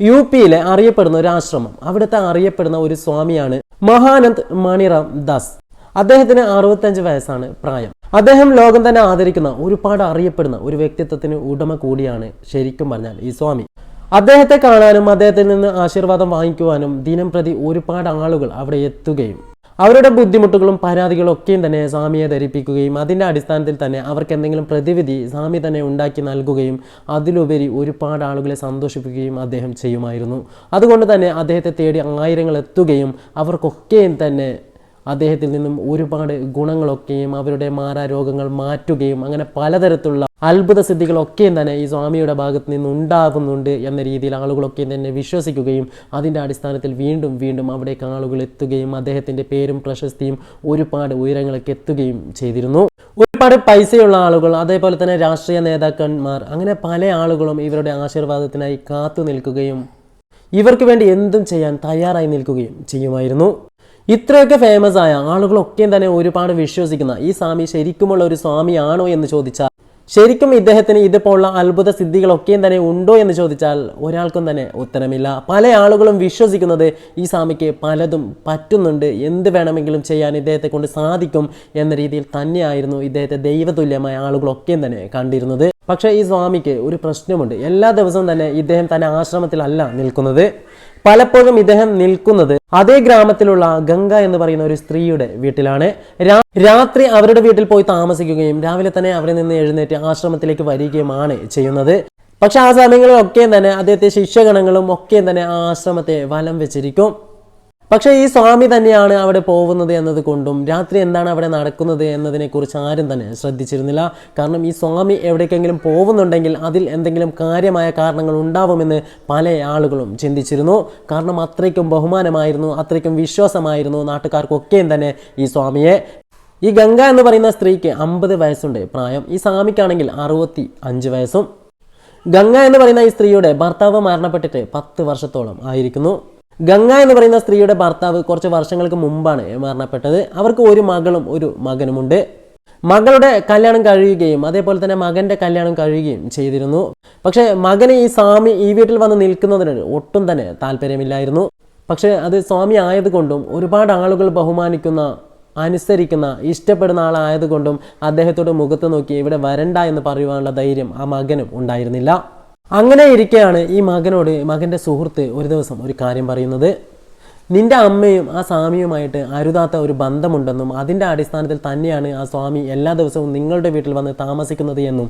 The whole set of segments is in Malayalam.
യുപിയിലെ അറിയപ്പെടുന്ന ഒരു ആശ്രമം. അവിടുത്തെ അറിയപ്പെടുന്ന ഒരു സ്വാമിയാണ് മഹാനന്ദ് മണിറാം ദാസ്. അദ്ദേഹത്തിന് 65 വയസ്സാണ് പ്രായം. അദ്ദേഹം ലോകം തന്നെ ആദരിക്കുന്ന ഒരുപാട് അറിയപ്പെടുന്ന ഒരു വ്യക്തിത്വത്തിന് ഉടമ കൂടിയാണ് ശരിക്കും പറഞ്ഞാൽ ഈ സ്വാമി. അദ്ദേഹത്തെ കാണാനും അദ്ദേഹത്തിൽ നിന്ന് ആശീർവാദം വാങ്ങിക്കുവാനും ദിനം പ്രതി ഒരുപാട് ആളുകൾ അവിടെ എത്തുകയും അവരുടെ ബുദ്ധിമുട്ടുകളും പരാതികളും ഒക്കെയും തന്നെ സ്വാമിയെ ധരിപ്പിക്കുകയും അതിൻ്റെ അടിസ്ഥാനത്തിൽ തന്നെ അവർക്ക് എന്തെങ്കിലും പ്രതിവിധി സ്വാമി തന്നെ ഉണ്ടാക്കി നൽകുകയും അതിലുപരി ഒരുപാട് ആളുകളെ സന്തോഷിപ്പിക്കുകയും അദ്ദേഹം ചെയ്യുമായിരുന്നു. അതുകൊണ്ട് തന്നെ അദ്ദേഹത്തെ തേടി ആയിരങ്ങൾ എത്തുകയും അവർക്കൊക്കെയും തന്നെ അദ്ദേഹത്തിൽ നിന്നും ഒരുപാട് ഗുണങ്ങളൊക്കെയും അവരുടെ മാരാരോഗങ്ങൾ മാറ്റുകയും അങ്ങനെ പലതരത്തിലുള്ള അത്ഭുത സിദ്ധികളൊക്കെയും തന്നെ ഈ സ്വാമിയുടെ ഭാഗത്ത് നിന്ന് ഉണ്ടാകുന്നുണ്ട് എന്ന രീതിയിൽ ആളുകളൊക്കെയും തന്നെ വിശ്വസിക്കുകയും അതിൻ്റെ അടിസ്ഥാനത്തിൽ വീണ്ടും വീണ്ടും അവിടേക്ക് ആളുകൾ എത്തുകയും അദ്ദേഹത്തിൻ്റെ പേരും പ്രശസ്തിയും ഒരുപാട് ഉയരങ്ങളിലേക്ക് എത്തുകയും ചെയ്തിരുന്നു. ഒരുപാട് പൈസയുള്ള ആളുകൾ, അതേപോലെ തന്നെ രാഷ്ട്രീയ നേതാക്കന്മാർ, അങ്ങനെ പല ആളുകളും ഇവരുടെ ആശീർവാദത്തിനായി കാത്തു നിൽക്കുകയും ഇവർക്ക് വേണ്ടി എന്തും ചെയ്യാൻ തയ്യാറായി നിൽക്കുകയും ചെയ്യുമായിരുന്നു. ഇത്രയൊക്കെ ഫേമസ് ആയ ആളുകളൊക്കെയും തന്നെ ഒരുപാട് വിശ്വസിക്കുന്ന ഈ സ്വാമി ശരിക്കുമുള്ള ഒരു സ്വാമിയാണോ എന്ന് ചോദിച്ചാൽ, ശരിക്കും ഇദ്ദേഹത്തിന് ഇതുപോലുള്ള അത്ഭുത സിദ്ധികളൊക്കെയും തന്നെ ഉണ്ടോ എന്ന് ചോദിച്ചാൽ ഒരാൾക്കും തന്നെ ഉത്തരമില്ല. പല ആളുകളും വിശ്വസിക്കുന്നത് ഈ സ്വാമിക്ക് പലതും പറ്റുന്നുണ്ട്, എന്ത് വേണമെങ്കിലും ചെയ്യാൻ ഇദ്ദേഹത്തെ കൊണ്ട് സാധിക്കും എന്ന രീതിയിൽ തന്നെയായിരുന്നു ഇദ്ദേഹത്തെ ദൈവതുല്യമായ ആളുകളൊക്കെയും തന്നെ കണ്ടിരുന്നത്. പക്ഷേ ഈ സ്വാമിക്ക് ഒരു പ്രശ്നമുണ്ട്. എല്ലാ ദിവസവും തന്നെ ഇദ്ദേഹം തന്നെ ആശ്രമത്തിലല്ല നിൽക്കുന്നത്. പലപ്പോഴും ഇദ്ദേഹം നിൽക്കുന്നത് അതേ ഗ്രാമത്തിലുള്ള ഗംഗ എന്ന് പറയുന്ന ഒരു സ്ത്രീയുടെ വീട്ടിലാണ്. രാത്രി അവരുടെ വീട്ടിൽ പോയി താമസിക്കുകയും രാവിലെ തന്നെ അവിടെ നിന്ന് എഴുന്നേറ്റ് ആശ്രമത്തിലേക്ക് വരികയുമാണ് ചെയ്യുന്നത്. പക്ഷെ ആ സമയങ്ങളിലൊക്കെയും തന്നെ അദ്ദേഹത്തെ ശിഷ്യഗണങ്ങളും ഒക്കെയും തന്നെ ആ ആശ്രമത്തെ വലം വെച്ചിരിക്കും. പക്ഷേ ഈ സ്വാമി തന്നെയാണ് അവിടെ പോകുന്നത് എന്നത് കൊണ്ടും രാത്രി എന്താണ് അവിടെ നടക്കുന്നത് എന്നതിനെക്കുറിച്ച് ആരും തന്നെ ശ്രദ്ധിച്ചിരുന്നില്ല. കാരണം ഈ സ്വാമി എവിടേക്കെങ്കിലും പോകുന്നുണ്ടെങ്കിൽ അതിൽ എന്തെങ്കിലും കാര്യമായ കാരണങ്ങൾ ഉണ്ടാവുമെന്ന് പല ആളുകളും ചിന്തിച്ചിരുന്നു. കാരണം അത്രയ്ക്കും ബഹുമാനമായിരുന്നു, അത്രയ്ക്കും വിശ്വാസമായിരുന്നു നാട്ടുകാർക്കൊക്കെയും തന്നെ ഈ സ്വാമിയെ. ഈ ഗംഗ എന്ന് പറയുന്ന സ്ത്രീക്ക് 50 വയസ്സുണ്ട് പ്രായം. ഈ സ്വാമിക്കാണെങ്കിൽ 65 വയസ്സും. ഗംഗ എന്ന് പറയുന്ന ഈ സ്ത്രീയുടെ ഭർത്താവ് മരണപ്പെട്ടിട്ട് 10 വർഷത്തോളം ആയിരിക്കുന്നു. ഗംഗ എന്ന് പറയുന്ന സ്ത്രീയുടെ ഭർത്താവ് കുറച്ച് വർഷങ്ങൾക്ക് മുമ്പാണ് മരണപ്പെട്ടത്. അവർക്ക് ഒരു മകളും ഒരു മകനുമുണ്ട്. മകളുടെ കല്യാണം കഴിയുകയും അതേപോലെ തന്നെ മകൻ്റെ കല്യാണം കഴിയുകയും ചെയ്തിരുന്നു. പക്ഷേ മകന് ഈ സ്വാമി ഈ വീട്ടിൽ വന്ന് നിൽക്കുന്നതിന് ഒട്ടും തന്നെ താല്പര്യമില്ലായിരുന്നു. പക്ഷേ അത് സ്വാമി ആയതുകൊണ്ടും ഒരുപാട് ആളുകൾ ബഹുമാനിക്കുന്ന, അനുസരിക്കുന്ന, ഇഷ്ടപ്പെടുന്ന ആളായതുകൊണ്ടും അദ്ദേഹത്തോട് മുഖത്ത് നോക്കി ഇവിടെ വരണ്ട എന്ന് പറയുവാനുള്ള ധൈര്യം ആ മകനും ഉണ്ടായിരുന്നില്ല. അങ്ങനെ ഇരിക്കെയാണ് ഈ മകനോട് മകൻ്റെ സുഹൃത്ത് ഒരു ദിവസം ഒരു കാര്യം പറയുന്നത്. നിന്റെ അമ്മയും ആ സ്വാമിയുമായിട്ട് അരുതാത്ത ഒരു ബന്ധമുണ്ടെന്നും അതിൻ്റെ അടിസ്ഥാനത്തിൽ തന്നെയാണ് ആ സ്വാമി എല്ലാ ദിവസവും നിങ്ങളുടെ വീട്ടിൽ വന്ന് താമസിക്കുന്നത് എന്നും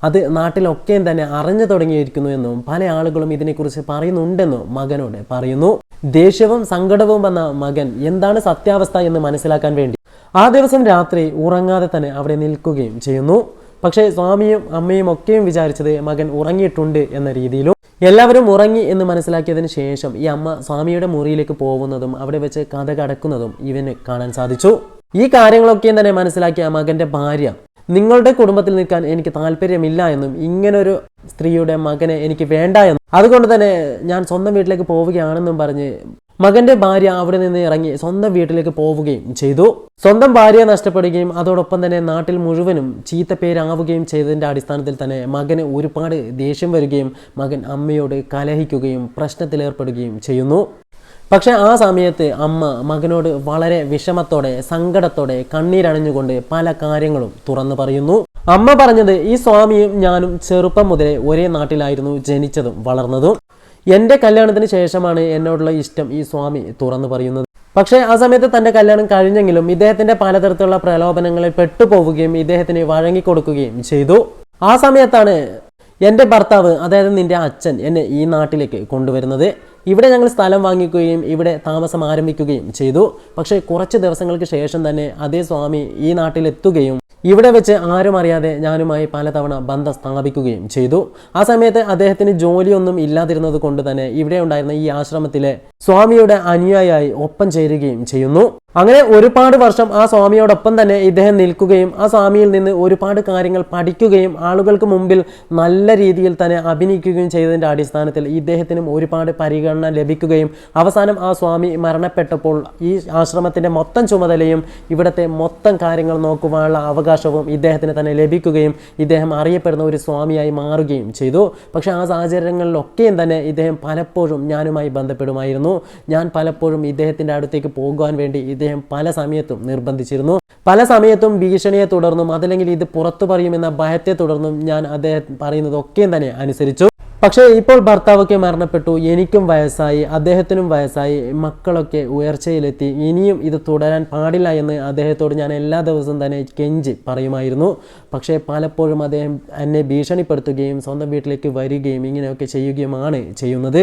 അത് നാട്ടിലൊക്കെയും തന്നെ അറിഞ്ഞു തുടങ്ങിയിരിക്കുന്നു എന്നും പല ആളുകളും ഇതിനെക്കുറിച്ച് പറയുന്നുണ്ടെന്നും മകനോട് പറയുന്നു. ദേഷ്യവും സങ്കടവും വന്ന മകൻ എന്താണ് സത്യാവസ്ഥ എന്ന് മനസ്സിലാക്കാൻ വേണ്ടി ആ ദിവസം രാത്രി ഉറങ്ങാതെ തന്നെ അവിടെ നിൽക്കുകയും ചെയ്യുന്നു. പക്ഷേ സ്വാമിയും അമ്മയും ഒക്കെയും വിചാരിച്ചത് മകൻ ഉറങ്ങിയിട്ടുണ്ട് എന്ന രീതിയിലും എല്ലാവരും ഉറങ്ങി എന്ന് മനസ്സിലാക്കിയതിന് ശേഷം ഈ അമ്മ സ്വാമിയുടെ മുറിയിലേക്ക് പോകുന്നതും അവിടെ വെച്ച് കഥ കടക്കുന്നതും ഇവന് കാണാൻ സാധിച്ചു. ഈ കാര്യങ്ങളൊക്കെയും തന്നെ മനസ്സിലാക്കിയ മകന്റെ ഭാര്യ നിങ്ങളുടെ കുടുംബത്തിൽ നിൽക്കാൻ എനിക്ക് താല്പര്യമില്ല എന്നും ഇങ്ങനൊരു സ്ത്രീയുടെ മകനെ എനിക്ക് വേണ്ട എന്നും അതുകൊണ്ട് തന്നെ ഞാൻ സ്വന്തം വീട്ടിലേക്ക് പോവുകയാണെന്നും പറഞ്ഞ് മകന്റെ ഭാര്യ അവിടെ നിന്ന് ഇറങ്ങി സ്വന്തം വീട്ടിലേക്ക് പോവുകയും ചെയ്തു. സ്വന്തം ഭാര്യയെ നഷ്ടപ്പെടുകയും അതോടൊപ്പം തന്നെ നാട്ടിൽ മുഴുവനും ചീത്തപ്പേരാവുകയും ചെയ്തതിൻ്റെ അടിസ്ഥാനത്തിൽ തന്നെ മകന് ഒരുപാട് ദേഷ്യം വരികയും മകൻ അമ്മയോട് കലഹിക്കുകയും പ്രശ്നത്തിലേർപ്പെടുകയും ചെയ്യുന്നു. പക്ഷെ ആ സമയത്ത് അമ്മ മകനോട് വളരെ വിഷമത്തോടെ സങ്കടത്തോടെ കണ്ണീരണിഞ്ഞുകൊണ്ട് പല കാര്യങ്ങളും തുറന്നു പറയുന്നു. അമ്മ പറഞ്ഞത് ഈ സ്വാമിയും ഞാനും ചെറുപ്പം മുതലേ ഒരേ നാട്ടിലായിരുന്നു ജനിച്ചതും വളർന്നതും. എൻ്റെ കല്യാണത്തിന് ശേഷമാണ് എന്നോടുള്ള ഇഷ്ടം ഈ സ്വാമി തുറന്നു പറയുന്നത്. പക്ഷേ ആ സമയത്ത് തൻ്റെ കല്യാണം കഴിഞ്ഞെങ്കിലും ഇദ്ദേഹത്തിൻ്റെ പലതരത്തിലുള്ള പ്രലോഭനങ്ങളിൽ പെട്ടുപോവുകയും ഇദ്ദേഹത്തിന് വഴങ്ങിക്കൊടുക്കുകയും ചെയ്തു. ആ സമയത്താണ് എൻ്റെ ഭർത്താവ്, അതായത് നിൻ്റെ അച്ഛൻ, എന്നെ ഈ നാട്ടിലേക്ക് കൊണ്ടുവരുന്നത്. ഇവിടെ ഞങ്ങൾ സ്ഥലം വാങ്ങിക്കുകയും ഇവിടെ താമസം ആരംഭിക്കുകയും ചെയ്തു. പക്ഷേ കുറച്ച് ദിവസങ്ങൾക്ക് ശേഷം തന്നെ അതേ സ്വാമി ഈ നാട്ടിലെത്തുകയും ഇവിടെ വെച്ച് ആരും അറിയാതെ ഞാനുമായി പലതവണ ബന്ധം സ്ഥാപിക്കുകയും ചെയ്തു. ആ സമയത്ത് അദ്ദേഹത്തിന് ജോലിയൊന്നും ഇല്ലാതിരുന്നത് കൊണ്ട് തന്നെ ഇവിടെ ഉണ്ടായിരുന്ന ഈ ആശ്രമത്തിലെ സ്വാമിയുടെ അനുയായി ഒപ്പം ചേരുകയും ചെയ്യുന്നു. അങ്ങനെ ഒരുപാട് വർഷം ആ സ്വാമിയോടൊപ്പം തന്നെ ഇദ്ദേഹം നിൽക്കുകയും ആ സ്വാമിയിൽ നിന്ന് ഒരുപാട് കാര്യങ്ങൾ പഠിക്കുകയും ആളുകൾക്ക് മുമ്പിൽ നല്ല രീതിയിൽ തന്നെ അഭിനയിക്കുകയും ചെയ്തതിൻ്റെ അടിസ്ഥാനത്തിൽ ഇദ്ദേഹത്തിനും ഒരുപാട് പരിഗണന പരിഗണന ലഭിക്കുകയും അവസാനം ആ സ്വാമി മരണപ്പെട്ടപ്പോൾ ഈ ആശ്രമത്തിൻ്റെ മൊത്തം ചുമതലയും ഇവിടുത്തെ മൊത്തം കാര്യങ്ങൾ നോക്കുവാനുള്ള അവകാശവും ഇദ്ദേഹത്തിന് തന്നെ ലഭിക്കുകയും ഇദ്ദേഹം അറിയപ്പെടുന്ന ഒരു സ്വാമിയായി മാറുകയും ചെയ്തു. പക്ഷേ ആ സാഹചര്യങ്ങളിലൊക്കെയും തന്നെ ഇദ്ദേഹം പലപ്പോഴും ഞാനുമായി ബന്ധപ്പെടുമായിരുന്നു. ഞാൻ പലപ്പോഴും ഇദ്ദേഹത്തിൻ്റെ അടുത്തേക്ക് പോകുവാൻ വേണ്ടി ഇദ്ദേഹം പല സമയത്തും നിർബന്ധിച്ചിരുന്നു. പല സമയത്തും ഭീഷണിയെ തുടർന്നും അതല്ലെങ്കിൽ ഇത് പുറത്തു പറയുമെന്ന ഭയത്തെ തുടർന്നും ഞാൻ അദ്ദേഹം പറയുന്നതൊക്കെയും തന്നെ അനുസരിച്ചു. പക്ഷേ ഇപ്പോൾ ഭർത്താവൊക്കെ മരണപ്പെട്ടു, എനിക്കും വയസ്സായി, അദ്ദേഹത്തിനും വയസ്സായി, മക്കളൊക്കെ ഉയർച്ചയിലെത്തി, ഇനിയും ഇത് തുടരാൻ പാടില്ല എന്ന് അദ്ദേഹത്തോട് ഞാൻ എല്ലാ ദിവസവും തന്നെ കെഞ്ചി പറയുമായിരുന്നു. പക്ഷേ പലപ്പോഴും അദ്ദേഹം എന്നെ ഭീഷണിപ്പെടുത്തുകയും സ്വന്തം വീട്ടിലേക്ക് വരികയും ഇങ്ങനെയൊക്കെ ചെയ്യുകയുമാണ് ചെയ്യുന്നത്.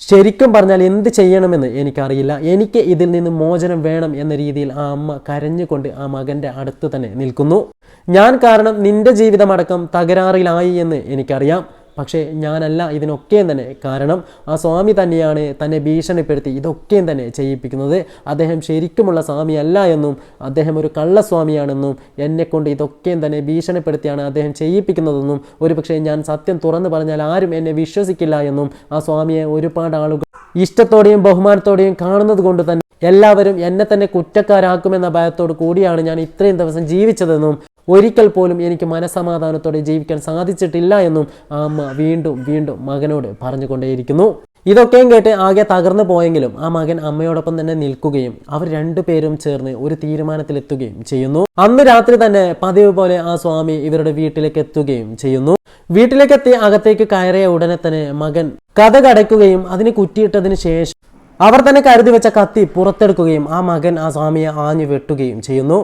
ശരിക്കും പറഞ്ഞാൽ എന്ത് ചെയ്യണമെന്ന് എനിക്കറിയില്ല. എനിക്ക് ഇതിൽ നിന്ന് മോചനം വേണം എന്ന രീതിയിൽ ആ അമ്മ കരഞ്ഞുകൊണ്ട് ആ മകൻ്റെ അടുത്ത് തന്നെ നിൽക്കുന്നു. ഞാൻ കാരണം നിന്റെ ജീവിതമടക്കം തകരാറിലായി എന്ന് എനിക്കറിയാം. പക്ഷേ ഞാനല്ല ഇതിനൊക്കെയും തന്നെ കാരണം. ആ സ്വാമി തന്നെയാണ് തന്നെ ഭീഷണിപ്പെടുത്തി ഇതൊക്കെയും തന്നെ ചെയ്യിപ്പിക്കുന്നത്. അദ്ദേഹം ശരിക്കുമുള്ള സ്വാമിയല്ല എന്നും അദ്ദേഹം ഒരു കള്ളസ്വാമിയാണെന്നും എന്നെക്കൊണ്ട് ഇതൊക്കെയും തന്നെ ഭീഷണിപ്പെടുത്തിയാണ് അദ്ദേഹം ചെയ്യിപ്പിക്കുന്നതെന്നും ഒരുപക്ഷെ ഞാൻ സത്യം തുറന്നു പറഞ്ഞാൽ ആരും എന്നെ വിശ്വസിക്കില്ല എന്നും ആ സ്വാമിയെ ഒരുപാട് ആളുകൾ ഇഷ്ടത്തോടെയും ബഹുമാനത്തോടെയും കാണുന്നത് കൊണ്ട് തന്നെ എല്ലാവരും എന്നെ തന്നെ കുറ്റക്കാരാക്കുമെന്ന ഭയത്തോടു കൂടിയാണ് ഞാൻ ഇത്രയും ദിവസം ജീവിച്ചതെന്നും ഒരിക്കൽ പോലും എനിക്ക് മനസ്സമാധാനത്തോടെ ജീവിക്കാൻ സാധിച്ചിട്ടില്ല എന്നും ആ അമ്മ വീണ്ടും വീണ്ടും മകനോട് പറഞ്ഞുകൊണ്ടേയിരിക്കുന്നു. ഇതൊക്കെയും കേട്ട് ആകെ തകർന്നു പോയെങ്കിലും ആ മകൻ അമ്മയോടൊപ്പം തന്നെ നിൽക്കുകയും അവർ രണ്ടുപേരും ചേർന്ന് ഒരു തീരുമാനത്തിലെത്തുകയും ചെയ്യുന്നു. അന്ന് രാത്രി തന്നെ പതിവ് പോലെ ആ സ്വാമി ഇവരുടെ വീട്ടിലേക്ക് എത്തുകയും ചെയ്യുന്നു. വീട്ടിലേക്കെത്തി അകത്തേക്ക് കയറിയ ഉടനെ തന്നെ മകൻ കതക് അടയ്ക്കുകയും അതിന് കുറ്റിയിട്ടതിന് ശേഷം അവർ തന്നെ കരുതി വെച്ച കത്തി പുറത്തെടുക്കുകയും ആ മകൻ ആ സ്വാമിയെ ആഞ്ഞു വെട്ടുകയും ചെയ്യുന്നു.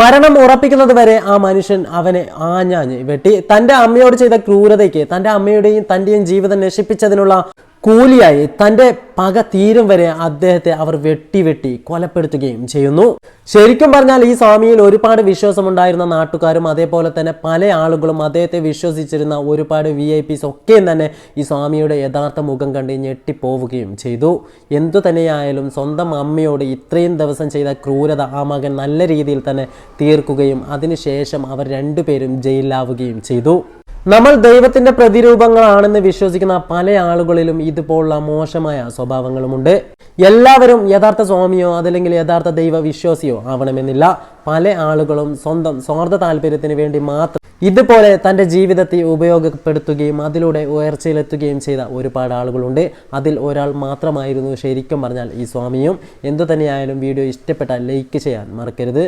മരണം ഉറപ്പിക്കുന്നത് വരെ ആ മനുഷ്യൻ അവനെ ആഞ്ഞാഞ്ഞ് വെട്ടി. തൻ്റെ അമ്മയോട് ചെയ്ത ക്രൂരതയ്ക്ക് തൻ്റെ അമ്മയുടെയും തൻ്റെയും ജീവിതം നശിപ്പിച്ചതിനുള്ള കൂലിയായി തൻ്റെ പക തീരും വരെ അദ്ദേഹത്തെ അവർ വെട്ടി കൊലപ്പെടുത്തുകയും ചെയ്യുന്നു. ശരിക്കും പറഞ്ഞാൽ ഈ സ്വാമിയിൽ ഒരുപാട് വിശ്വാസമുണ്ടായിരുന്ന നാട്ടുകാരും അതേപോലെ തന്നെ പല ആളുകളും അദ്ദേഹത്തെ വിശ്വസിച്ചിരുന്ന ഒരുപാട് VIPs ഒക്കെയും തന്നെ ഈ സ്വാമിയുടെ യഥാർത്ഥ മുഖം കണ്ട് ഞെട്ടിപ്പോവുകയും ചെയ്തു. എന്തു തന്നെയായാലും സ്വന്തം അമ്മയോട് ഇത്രയും ദിവസം ചെയ്ത ക്രൂരത ആ മകൻ നല്ല രീതിയിൽ തന്നെ തീർക്കുകയും അതിനുശേഷം അവർ രണ്ടുപേരും ജയിലിലാവുകയും ചെയ്തു. നമ്മൾ ദൈവത്തിൻ്റെ പ്രതിരൂപങ്ങളാണെന്ന് വിശ്വസിക്കുന്ന പല ആളുകളിലും ഇതുപോലുള്ള മോശമായ സ്വഭാവങ്ങളുമുണ്ട്. എല്ലാവരും യഥാർത്ഥ സ്വാമിയോ അതല്ലെങ്കിൽ യഥാർത്ഥ ദൈവ വിശ്വാസിയോ ആവണമെന്നില്ല. പല ആളുകളും സ്വന്തം സ്വാർത്ഥ താല്പര്യത്തിന് വേണ്ടി മാത്രം ഇതുപോലെ തൻ്റെ ജീവിതത്തെ ഉപയോഗപ്പെടുത്തുകയും അതിലൂടെ ഉയർച്ചയിലെത്തുകയും ചെയ്ത ഒരുപാട് ആളുകളുണ്ട്. അതിൽ ഒരാൾ മാത്രമായിരുന്നു ശരിക്കും പറഞ്ഞാൽ ഈ സ്വാമിയും. എന്തു തന്നെയായാലും വീഡിയോ ഇഷ്ടപ്പെട്ടാൽ ലൈക്ക് ചെയ്യാൻ മറക്കരുത്.